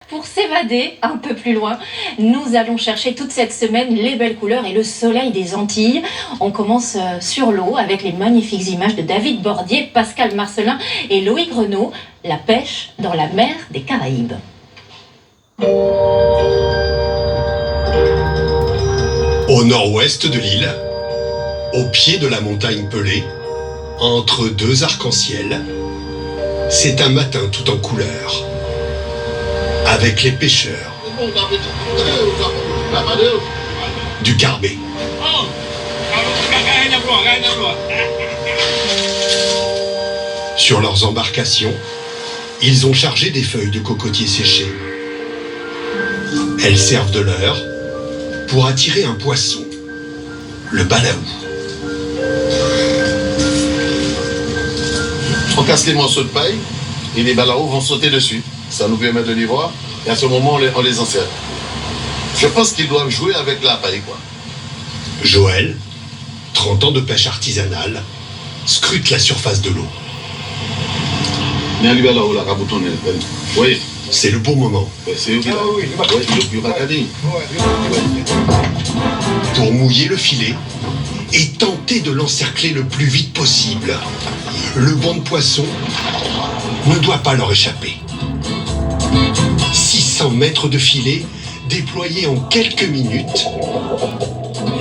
Pour s'évader un peu plus loin, nous allons chercher toute cette semaine les belles couleurs et le soleil des Antilles. On commence sur l'eau avec les magnifiques images de David Bordier, Pascal Marcelin et Loïc Renaud. La pêche dans la mer des Caraïbes. Au nord-ouest de l'île, au pied de la montagne Pelée, entre deux arcs-en-ciel, c'est un matin tout en couleurs. Avec les pêcheurs du Carbet. Sur leurs embarcations, ils ont chargé des feuilles de cocotier séchées. Elles servent de leurre pour attirer un poisson, le balaou. On casse les morceaux de paille et les balaos vont sauter dessus. Ça nous permet de les voir et à ce moment on les enserre. Je pense qu'ils doivent jouer avec la paille, quoi. Joël, 30 ans de pêche artisanale, scrute la surface de l'eau. Oui, c'est le bon moment. C'est eux qui pour mouiller le filet et tenter de l'encercler le plus vite possible. Le banc de poisson ne doit pas leur échapper. 600 mètres de filet déployés en quelques minutes.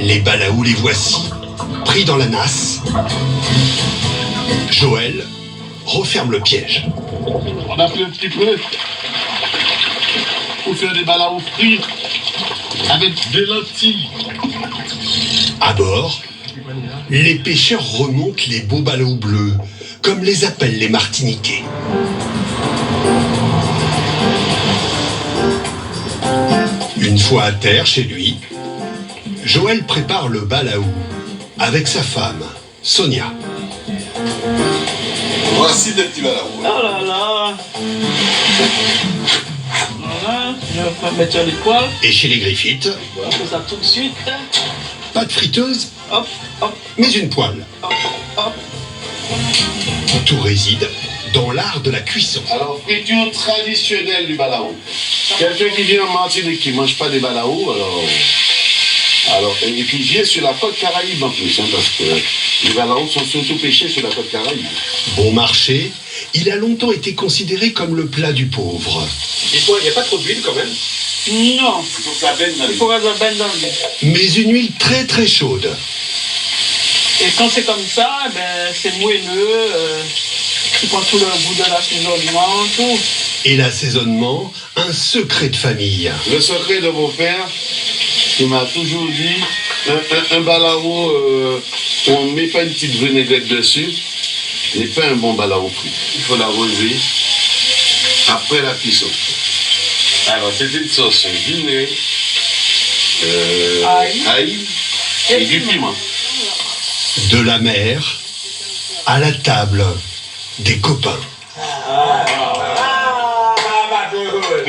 Les balaous les voici, pris dans la nasse. Joël referme le piège. On a pris un petit peu pour faire des balaos frits avec des lentilles. À bord, les pêcheurs remontent les beaux balaos bleus, comme les appellent les Martiniquais. Une fois à terre chez lui, Joël prépare le balaou avec sa femme, Sonia. Voici des petits balaos. Oh là là. Voilà, je vais mettre les poils. Et chez les Griffith, On fait ça tout de suite. pas de friteuse, Hop, hop, mais une poêle. hop, hop. Tout réside dans l'art de la cuisson. Alors, friture traditionnelle du balao. Quelqu'un qui vient en Martinique qui ne mange pas des balaos, et qui vient sur la côte Caraïbe en plus, parce que les balaos sont surtout pêchés sur la côte Caraïbe. Bon marché, il a longtemps été considéré comme le plat du pauvre. Dites-moi, il n'y a pas trop d'huile quand même? Non, Il faut que ça baigne dans il les... faut que ça baigne dans le lait. Mais une huile très très chaude. Et quand c'est comme ça, c'est moelleux. Tu prends tout le goût de l'assaisonnement, tout. Et l'assaisonnement, un secret de famille. Le secret de mon père, qui m'a toujours dit, un balao, on ne met pas une petite vinaigrette dessus, n'est pas un bon balao frit. Il faut l'arroser après la cuisson. Alors, c'est une sauce vinaigre, ail et du piment. De la mer à la table des copains.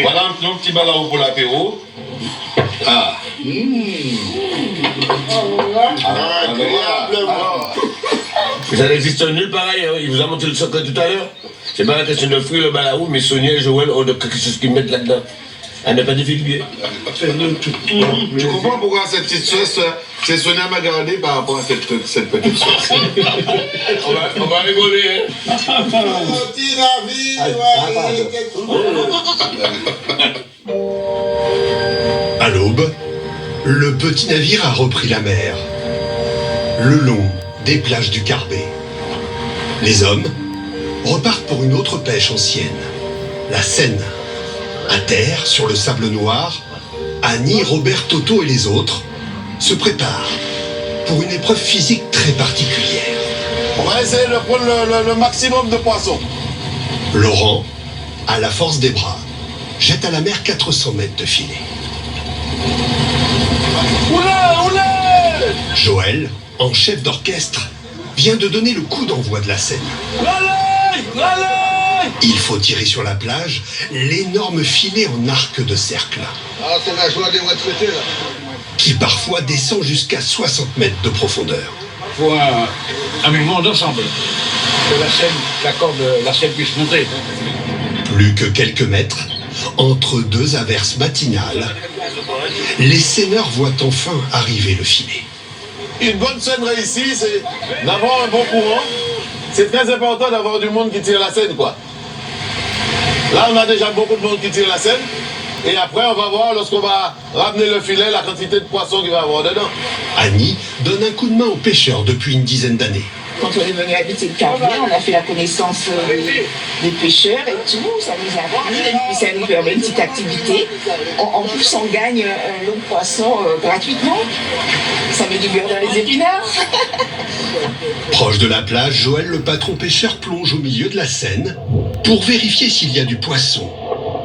Voilà un petit balao pour l'apéro. Ah. Ça n'existe nulle pareil, hein. Il vous a montré le secret tout à l'heure. C'est pas la question de fruits, le balaou, mais Sonia et Joël ont quelque chose qu'ils mettent là-dedans. Elle n'est pas divulguée. Tu comprends pourquoi cette petite sauce, c'est Sonia m'a gardé par rapport à cette petite sauce. On va rigoler, hein. À l'aube, le petit navire a repris la mer, le long des plages du Carbet. Les hommes repartent pour une autre pêche ancienne, la Seine. À terre, sur le sable noir, Annie, Robert, Toto et les autres se préparent pour une épreuve physique très particulière. On va essayer de prendre le maximum de poissons. Laurent, à la force des bras, jette à la mer 400 mètres de filet. Oulé! Joël, en chef d'orchestre, vient de donner le coup d'envoi de la scène. Allez! Il faut tirer sur la plage l'énorme filet en arc de cercle, Ah, c'est la joie des retraités, là. qui parfois descend jusqu'à 60 mètres de profondeur. Il faut un mouvement d'ensemble, que la scène puisse monter. Plus que quelques mètres, Entre deux averses matinales, les seineurs voient enfin arriver le filet. Une bonne scène réussie, c'est d'avoir un bon courant. C'est très important d'avoir du monde qui tire la scène, quoi. Là, on a déjà beaucoup de monde qui tire la scène. Et après, on va voir, lorsqu'on va ramener le filet, la quantité de poissons qu'il va y avoir dedans. Annie donne un coup de main aux pêcheurs depuis une dizaine d'années. Quand on est venu habiter le Carnet, on a fait la connaissance des pêcheurs et tout, ça nous a plu, et puis ça nous permet une petite activité. En plus, on gagne un lot de poissons gratuitement. Ça met du beurre dans les épinards. Proche de la plage, Joël, le patron pêcheur, plonge au milieu de la Seine pour vérifier s'il y a du poisson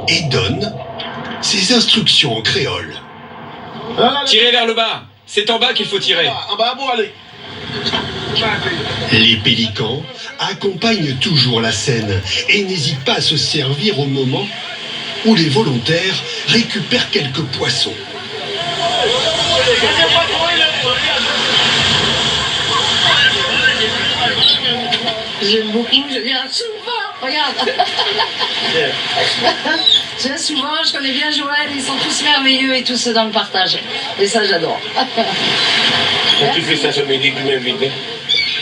et donne ses instructions en créole. Tirez vers le bas. C'est en bas qu'il faut tirer. En bas, bon, allez. Les pélicans accompagnent toujours la Seine et n'hésitent pas à se servir au moment où les volontaires récupèrent quelques poissons. J'aime beaucoup, je viens souvent, regarde. Je viens souvent, je connais bien Joël, ils sont tous merveilleux et tous dans le partage. Et ça, j'adore. Quand tu fais ça ce midi, tu m'invites.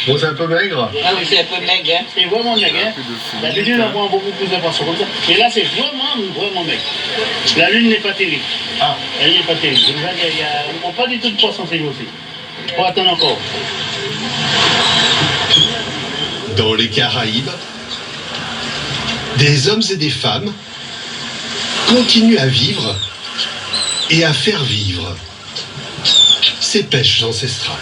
Bon, c'est un peu maigre. Ah oui, c'est un peu maigre, hein. C'est vraiment maigre, hein. D'habitude, on prend beaucoup plus de poissons comme ça. Mais là, c'est vraiment maigre. La lune n'est pas terrible. Ah, elle n'est pas terrible. On ne prend pas du tout de poisson ces jours-ci. Il faut attendre encore. Dans les Caraïbes, des hommes et des femmes continuent à vivre et à faire vivre ces pêches ancestrales.